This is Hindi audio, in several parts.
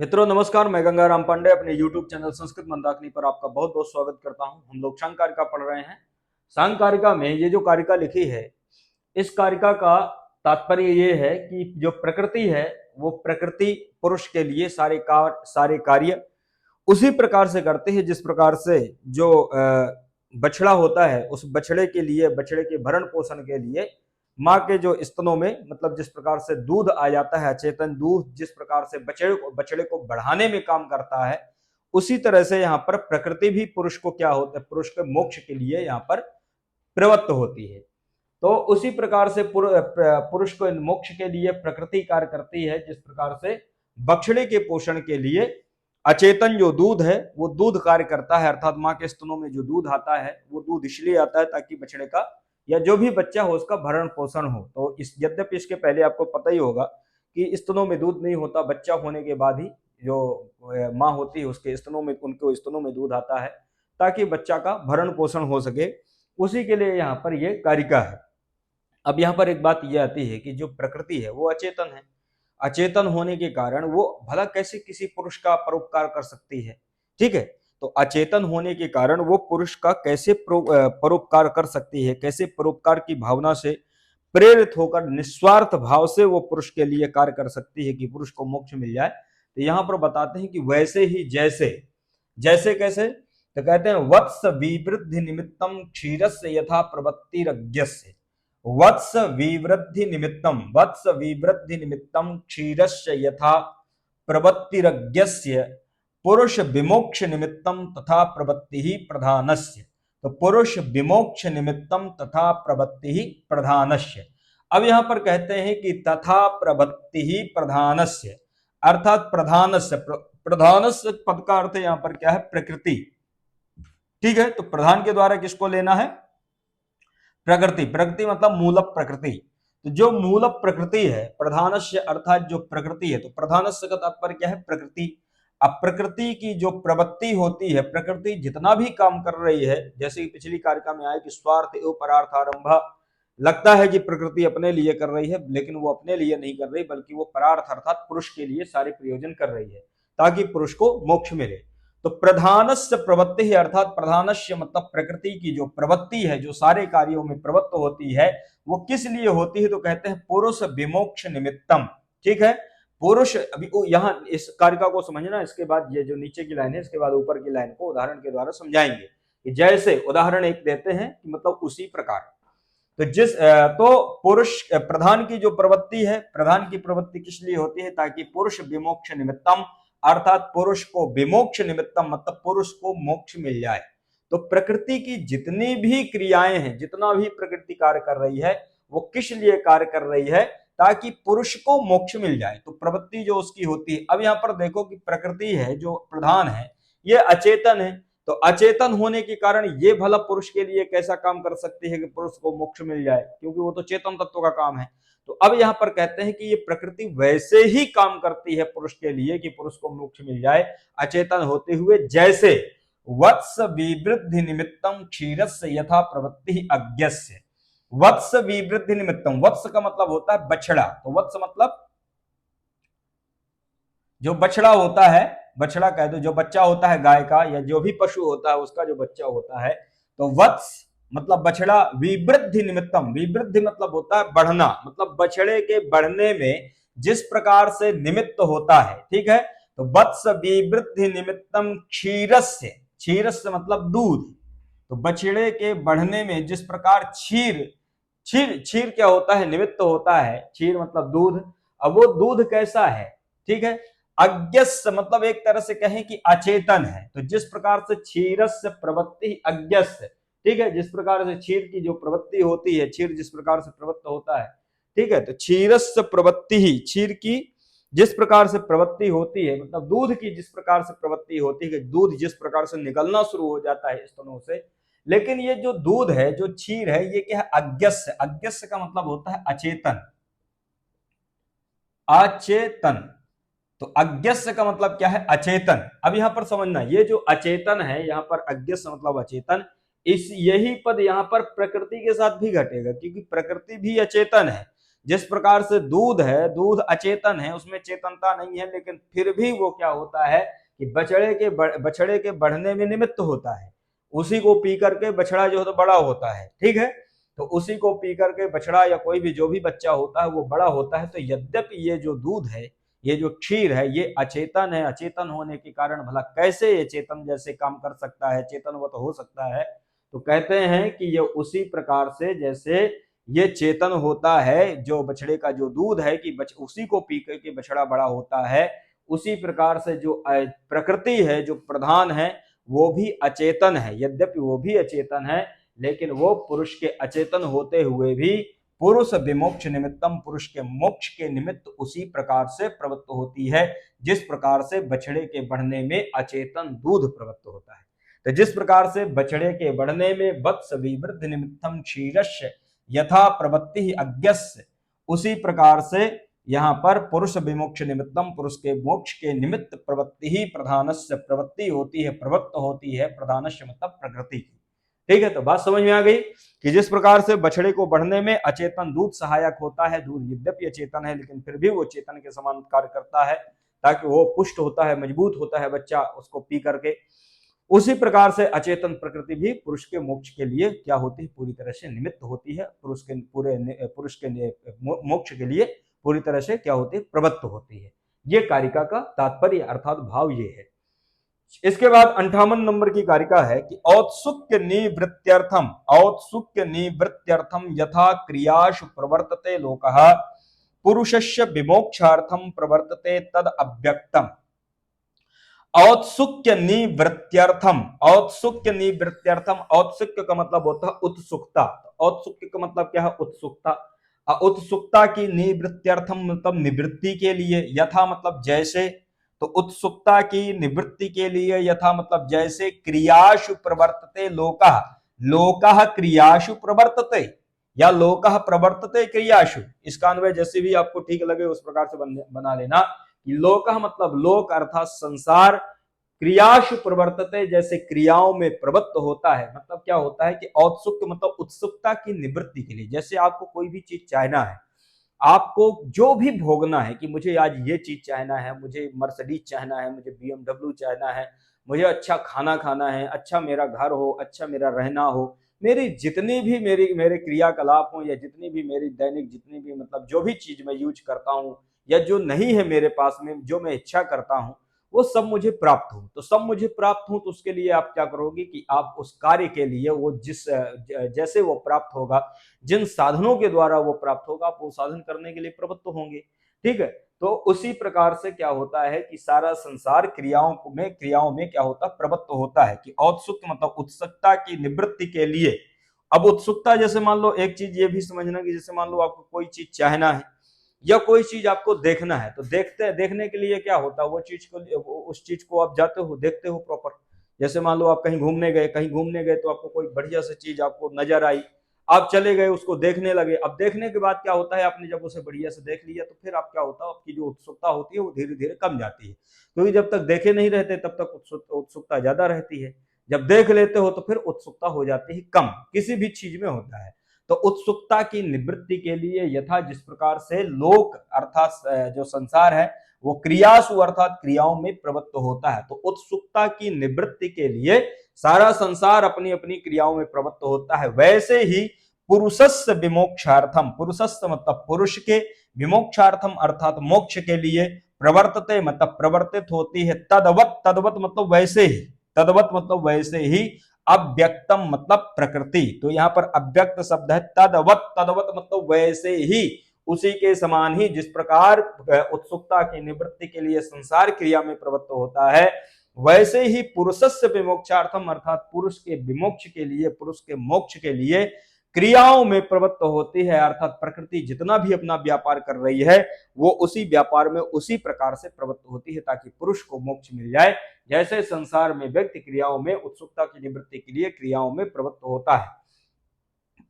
मित्रों नमस्कार, मैं गंगाराम पांडे अपने YouTube चैनल संस्कृत मंदाकिनी पर आपका बहुत बहुत स्वागत करता हूं। हम लोग सांग कारिका पढ़ रहे हैं। सांग कारिका में ये जो कारिका लिखी है, इस कारिका का तात्पर्य ये है कि जो प्रकृति है वो प्रकृति पुरुष के लिए सारे कार्य उसी प्रकार से करते हैं जिस प्रकार से जो बछड़ा होता है, उस बछड़े के लिए, बछड़े के भरण पोषण के लिए माँ के जो स्तनों में मतलब जिस प्रकार से दूध आ जाता है, अचेतन दूध जिस प्रकार से बछड़े को बढ़ाने में काम करता है, उसी तरह से यहाँ पर प्रकृति भी पुरुष को क्या होता है, पुरुष के मोक्ष के लिए यहाँ पर प्रवृत्त होती है। तो उसी प्रकार से पुरुष को मोक्ष के लिए प्रकृति कार्य करती है, जिस प्रकार से बछड़े के पोषण के लिए अचेतन जो दूध है वो दूध कार्य करता है, अर्थात माँ के स्तनों में जो दूध आता है वो दूध इसलिए आता है ताकि बछड़े का या जो भी बच्चा हो उसका भरण पोषण हो। तो इस यद्यपि इसके पहले आपको पता ही होगा कि स्तनों में दूध नहीं होता, बच्चा होने के बाद ही जो माँ होती है उसके स्तनों में, उनके स्तनों में दूध आता है ताकि बच्चा का भरण पोषण हो सके। उसी के लिए यहाँ पर ये कारिका है। अब यहाँ पर एक बात यह आती है कि जो प्रकृति है वो अचेतन है, अचेतन होने के कारण वो भला कैसे किसी पुरुष का परोपकार कर सकती है। ठीक है, तो अचेतन होने के कारण वो पुरुष का कैसे परोपकार कर सकती है, कैसे परोपकार की भावना से प्रेरित होकर निस्वार्थ भाव से वो पुरुष के लिए कार्य कर सकती है कि पुरुष को मोक्ष मिल जाए। तो यहाँ पर बताते हैं कि वैसे ही जैसे, जैसे कैसे, तो कहते हैं वत्स विवृद्धि निमित्तम क्षीरस्य यथा प्रवृत्तिरज्ञस्य, वत्स विवृद्धि निमित्तम क्षीरस्य यथा प्रवृत्तिरज्ञस्य पुरुष विमोक्ष निमित्तम तथा प्रवृत्ति ही प्रधानस्य। तो पुरुष विमोक्ष निमित्तम तथा प्रवृत्ति ही प्रधानस्य। अब यहां पर कहते हैं कि तथा प्रवृत्ति ही प्रधानस्य, अर्थात प्रधानस्य, प्रधानस्य पद का अर्थ यहां पर क्या है, प्रकृति। ठीक है, तो प्रधान के द्वारा किसको लेना है, प्रकृति। प्रकृति मतलब मूल प्रकृति। तो जो मूल प्रकृति है प्रधानस्य अर्थात जो प्रकृति है, तो प्रधानस्य का तात्पर्य क्या है, प्रकृति। अब प्रकृति की जो प्रवृत्ति होती है, प्रकृति जितना भी काम कर रही है, जैसे कि पिछली कारिका में आया कि स्वार्थ एवं परार्थ आरंभ, लगता है कि प्रकृति अपने लिए कर रही है लेकिन वो अपने लिए नहीं कर रही बल्कि वो परार्थ अर्थात पुरुष के लिए सारे प्रयोजन कर रही है ताकि पुरुष को मोक्ष मिले। तो प्रधानस्य प्रवृत्ति है, अर्थात प्रधानस्य मतलब प्रकृति की जो प्रवृत्ति है, जो सारे कार्यों में प्रवृत्त होती है, वो किस लिए होती है, तो कहते हैं पुरुष विमोक्ष निमित्तम। ठीक है, पुरुष, अभी यहाँ इस कारिका को समझना, इसके बाद ये जो नीचे की लाइन है इसके बाद ऊपर की लाइन को उदाहरण के द्वारा समझाएंगे कि जैसे उदाहरण एक देते हैं कि मतलब उसी प्रकार। तो पुरुष प्रधान की जो प्रवृत्ति है, प्रधान की प्रवृत्ति किस लिए होती है, ताकि पुरुष विमोक्ष निमित्तम, अर्थात पुरुष को विमोक्ष निमित्तम मतलब पुरुष को मोक्ष मिल जाए। तो प्रकृति की जितनी भी क्रियाएं हैं, जितना भी प्रकृति कार्य कर रही है, वो किस लिए कार्य कर रही है, ताकि पुरुष को मोक्ष मिल जाए। तो प्रवृत्ति जो उसकी होती है, अब यहाँ पर देखो कि प्रकृति है जो प्रधान है ये अचेतन है, तो अचेतन होने के कारण ये भला पुरुष के लिए कैसा काम कर सकती है कि पुरुष को मोक्ष मिल जाए, क्योंकि वो तो चेतन तत्व का काम है। तो अब यहाँ पर कहते हैं कि ये प्रकृति वैसे ही काम करती है पुरुष के लिए कि पुरुष को मोक्ष मिल जाए अचेतन होते हुए, जैसे वत्स विवृद्धि निमित्तम क्षीरस्य यथा प्रवृत्ति अज्ञस्य। वत्स विवृद्धि निमित्तम, वत्स का मतलब होता है बछड़ा, तो वत्स मतलब जो बछड़ा होता है, बछड़ा कह दो, जो बच्चा होता है गाय का या जो भी पशु होता है उसका जो बच्चा होता है, तो वत्स मतलब बछड़ा, विवृद्धि निमित्तम, विवृद्धि मतलब होता है बढ़ना, मतलब बछड़े के बढ़ने में जिस प्रकार से निमित्त होता है। ठीक है, तो वत्स विवृद्धि निमित्तम क्षीरस्य, क्षीरस्य मतलब दूध, तो बछड़े के बढ़ने में जिस प्रकार क्षीर क्या होता है, निमित्त होता है, क्षीर मतलब दूध। अब वो दूध कैसा है, ठीक है, अज्ञस्य मतलब एक तरह से कहें कि अचेतन है। तो जिस प्रकार से क्षीरस्य प्रवृत्ति अज्ञस्य, ठीक है, जिस प्रकार से क्षीर की जो प्रवृत्ति होती है, क्षीर जिस प्रकार से प्रवृत्त होता है, ठीक है, तो क्षीरस्य प्रवृत्ति ही, क्षीर की जिस प्रकार से प्रवृत्ति होती है, मतलब दूध की जिस प्रकार से प्रवृत्ति होती है, दूध जिस प्रकार से निकलना शुरू हो जाता है स्तनों से, लेकिन ये जो दूध है, जो क्षीर है, ये क्या है, अज्ञस्य। अज्ञस्य का मतलब होता है अचेतन, अचेतन। तो अज्ञस्य का मतलब क्या है, अचेतन। अब यहां पर समझना, ये जो अचेतन है, यहां पर अज्ञस्य मतलब अचेतन, इस यही पद यहां पर प्रकृति के साथ भी घटेगा, क्योंकि प्रकृति भी अचेतन है। जिस प्रकार से दूध है, दूध अचेतन है, उसमें चेतनता नहीं है, लेकिन फिर भी वो क्या होता है कि बछड़े के बढ़ने में निमित्त होता है। उसी को पी करके बछड़ा जो है तो बड़ा होता है, ठीक है। तो उसी को पी करके बछड़ा या कोई भी जो भी बच्चा होता है वो बड़ा होता है। तो यद्यपि ये जो दूध है, ये जो क्षीर है, ये अचेतन है। अचेतन होने के कारण भला कैसे ये चेतन जैसे काम कर सकता है, चेतनवत हो सकता है? तो कहते हैं कि ये उसी प्रकार से जैसे ये चेतन होता है, जो बछड़े का जो दूध है कि उसी को पी करके बछड़ा बड़ा होता है, उसी प्रकार से जो प्रकृति है, जो प्रधान है, वो भी अचेतन है। यद्यपि वो भी अचेतन है, लेकिन वो पुरुष के अचेतन होते हुए भी पुरुष विमोक्ष निमित्तम, पुरुष के मोक्ष के निमित्त उसी प्रकार से प्रवृत्त होती है जिस प्रकार से बछड़े के बढ़ने में अचेतन दूध प्रवृत्त होता है। तो जिस प्रकार से बछड़े के बढ़ने में वत्स विवृद्धि निमित्तम क्षीरस्य यथा प्रवृत्ति अज्ञस्य, उसी प्रकार से यहाँ पर पुरुष विमोक्ष निमित्तम, पुरुष के मोक्ष के निमित्त प्रवृत्ति ही प्रधानस्य, प्रवृत्ति होती है, प्रवृत्त होती है प्रधानस्य मतलब प्रकृति की। ठीक है, तो बात समझ में आ गई कि जिस प्रकार से बछड़े को बढ़ने में अचेतन दूध सहायक होता है, दूध यद्यपि अचेतन है लेकिन फिर भी वो चेतन के समान कार्य करता है, ताकि वो पुष्ट होता है, मजबूत होता है बच्चा उसको पी करके। उसी प्रकार से अचेतन प्रकृति भी पुरुष के मोक्ष के लिए क्या होती है, पूरी तरह से निमित्त होती है। पुरुष के मोक्ष के लिए पूरी तरह से क्या होती है, प्रवृत्त होती है। ये कारिका का तात्पर्य अर्थात भाव ये है। इसके बाद 58 नंबर की कारिका है कि औत्सुक्य निवृत्त्यर्थम यथा क्रियाशु प्रवर्तते लोकः पुरुषस्य विमोक्षार्थम प्रवर्तते तद अव्यक्तम। औत्सुक्य निवृत्त्यर्थम, औत्सुक्य निवृत्त्यर्थम, औत्सुक्य का मतलब होता है उत्सुकता। औत्सुक्य का मतलब क्या है, उत्सुकता। उत्सुकता की निवृत्त्यर्थम मतलब निवृत्ति के लिए, यथा मतलब जैसे, तो उत्सुकता की निवृत्ति के लिए, यथा मतलब जैसे, क्रियाशु प्रवर्तते लोकः, लोकः क्रियाशु प्रवर्तते या लोकः प्रवर्तते क्रियाशु, इसका अन्वय जैसे भी आपको ठीक लगे उस प्रकार से बना लेना कि लोकः मतलब लोक अर्थात संसार, क्रियाशु प्रवर्तते जैसे क्रियाओं में प्रवृत्त होता है। मतलब क्या होता है कि औत्सुक्य मतलब उत्सुकता की निवृत्ति के लिए, जैसे आपको कोई भी चीज चाहना है, आपको जो भी भोगना है कि मुझे आज ये चीज चाहना है, मुझे मर्सिडीज चाहना है, मुझे BMW चाहना है, मुझे अच्छा खाना खाना है, अच्छा मेरा घर हो, अच्छा मेरा रहना हो, मेरी जितनी भी मेरे क्रियाकलाप हो या जितनी भी मेरी दैनिक जितनी भी मतलब जो भी चीज मैं यूज करता हूँ या जो नहीं है मेरे पास में, जो मैं इच्छा करता हूँ वो सब मुझे प्राप्त हो। तो सब मुझे प्राप्त हो तो उसके लिए आप क्या करोगे कि आप उस कार्य के लिए वो जैसे वो प्राप्त होगा, जिन साधनों के द्वारा वो प्राप्त होगा, आप वो साधन करने के लिए प्रवृत्त होंगे। ठीक है, तो उसी प्रकार से क्या होता है कि सारा संसार क्रियाओं में क्या होता है, प्रवृत्त होता है। कि औत्सुक मतलब उत्सुकता की निवृत्ति के लिए। अब उत्सुकता जैसे मान लो एक चीज ये भी समझना कि जैसे मान लो आपको कोई चीज चाहना है या कोई चीज आपको देखना है, तो देखने के लिए क्या होता है, वो चीज को, उस चीज को आप जाते हो देखते हो प्रॉपर। जैसे मान लो आप कहीं घूमने गए तो आपको कोई बढ़िया सी चीज आपको नजर आई, आप चले गए उसको देखने लगे। अब देखने के बाद क्या होता है, आपने जब उसे बढ़िया से देख लिया तो फिर आप क्या होता है, आपकी जो उत्सुकता होती है वो धीरे धीरे कम जाती है, क्योंकि जब तक देखे नहीं रहते तब तक उत्सुकता ज्यादा रहती है। जब देख लेते हो तो फिर उत्सुकता हो जाती है कम, किसी भी चीज में होता है। तो उत्सुकता की निवृत्ति के लिए यथा जिस प्रकार से लोक अर्थात जो संसार है वो क्रियासु अर्थात क्रियाओं में प्रवृत्त होता है, तो उत्सुकता की निवृत्ति के लिए सारा संसार अपनी अपनी क्रियाओं में प्रवृत्त होता है। वैसे ही पुरुषस्य विमोक्षार्थम, पुरुषस्य मतलब पुरुष के, विमोक्षार्थम अर्थात मोक्ष के लिए, प्रवर्तते मतलब प्रवर्तित होती है, तदवत, तदवत मतलब वैसे ही, तदवत मतलब वैसे ही, अव्यक्तम मतलब प्रकृति। तो यहाँ पर अव्यक्त शब्द है, तदवत, तदवत मतलब वैसे ही, उसी के समान ही, जिस प्रकार उत्सुकता की निवृत्ति के लिए संसार क्रिया में प्रवृत्त होता है, वैसे ही पुरुषस्य विमोक्षार्थम अर्थात पुरुष के विमोक्ष के लिए, पुरुष के मोक्ष के लिए क्रियाओं में प्रवृत्त होती है। अर्थात प्रकृति जितना भी अपना व्यापार कर रही है वो उसी व्यापार में उसी प्रकार से प्रवृत्त होती है ताकि पुरुष को मोक्ष मिल जाए। जैसे संसार में व्यक्ति क्रियाओं में उत्सुकता की निवृत्ति के लिए क्रियाओं में प्रवृत्त होता है।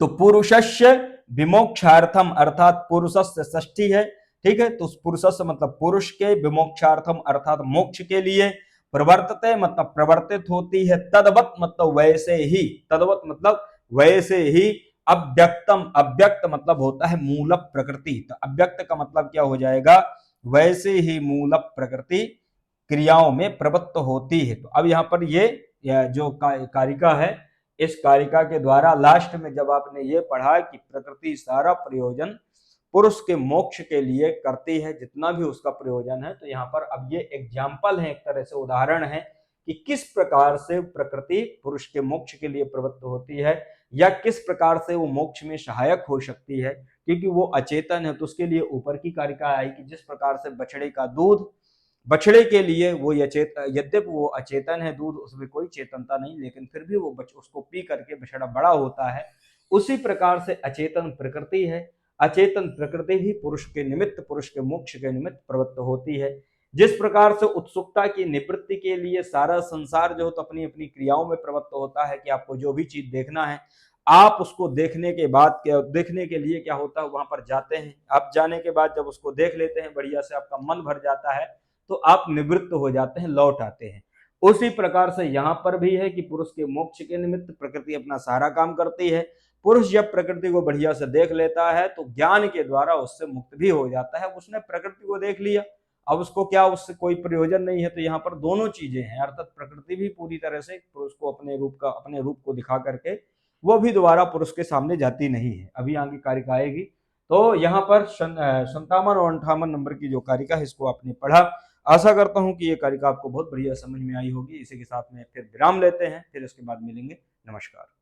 तो पुरुषस्य विमोक्षार्थम अर्थात पुरुषस्य षष्ठी है, ठीक है। तो पुरुषस्य मतलब पुरुष के, विमोक्षार्थम अर्थात मोक्ष के लिए, प्रवर्तते मतलब प्रवर्तित होती है, तदवत मतलब वैसे ही, तदवत मतलब वैसे ही, अव्यक्तम, अव्यक्त मतलब होता है मूल प्रकृति, तो अव्यक्त का मतलब क्या हो जाएगा, वैसे ही मूल प्रकृति क्रियाओं में प्रवृत्त होती है। तो अब यहाँ पर ये जो कारिका है, इस कारिका के द्वारा लास्ट में जब आपने ये पढ़ा कि प्रकृति सारा प्रयोजन पुरुष के मोक्ष के लिए करती है, जितना भी उसका प्रयोजन है, तो यहाँ पर अब ये एग्जाम्पल है, एक तरह से उदाहरण है कि किस प्रकार से प्रकृति पुरुष के मोक्ष के लिए प्रवृत्त होती है, या किस प्रकार से वो मोक्ष में सहायक हो सकती है, क्योंकि वो अचेतन है। तो उसके लिए ऊपर की कारिका आई कि जिस प्रकार से बछड़े का दूध, बछड़े के लिए वो यद्यपि वो अचेतन है, दूध उसमें कोई चेतनता नहीं, लेकिन फिर भी वो उसको पी करके बछड़ा बड़ा होता है, उसी प्रकार से अचेतन प्रकृति है, अचेतन प्रकृति भी पुरुष के निमित्त, पुरुष के मोक्ष के निमित्त प्रवृत्त होती है। जिस प्रकार से उत्सुकता की निवृत्ति के लिए सारा संसार जो तो अपनी अपनी क्रियाओं में प्रवृत्त होता है कि आपको जो भी चीज देखना है, आप उसको देखने के बाद क्या, देखने के लिए क्या होता है, वहां पर जाते हैं, आप जाने के बाद जब उसको देख लेते हैं, बढ़िया से आपका मन भर जाता है, तो आप निवृत्त हो जाते हैं, लौट आते हैं। उसी प्रकार से यहाँ पर भी है कि पुरुष के मोक्ष के निमित्त प्रकृति अपना सारा काम करती है। पुरुष जब प्रकृति को बढ़िया से देख लेता है तो ज्ञान के द्वारा उससे मुक्त भी हो जाता है। उसने प्रकृति को देख लिया, अब उसको क्या, उससे कोई प्रयोजन नहीं है। तो यहाँ पर दोनों चीजें हैं, अर्थात प्रकृति भी पूरी तरह से पुरुष को अपने रूप को दिखा करके वो भी दोबारा पुरुष के सामने जाती नहीं है। अभी आगे कारिका आएगी। तो यहाँ पर 57 और 58 नंबर की जो कारिका है, इसको आपने पढ़ा। आशा करता हूं कि ये कारिका आपको बहुत बढ़िया समझ में आई होगी। इसी के साथ में फिर विराम लेते हैं, फिर इसके बाद मिलेंगे। नमस्कार।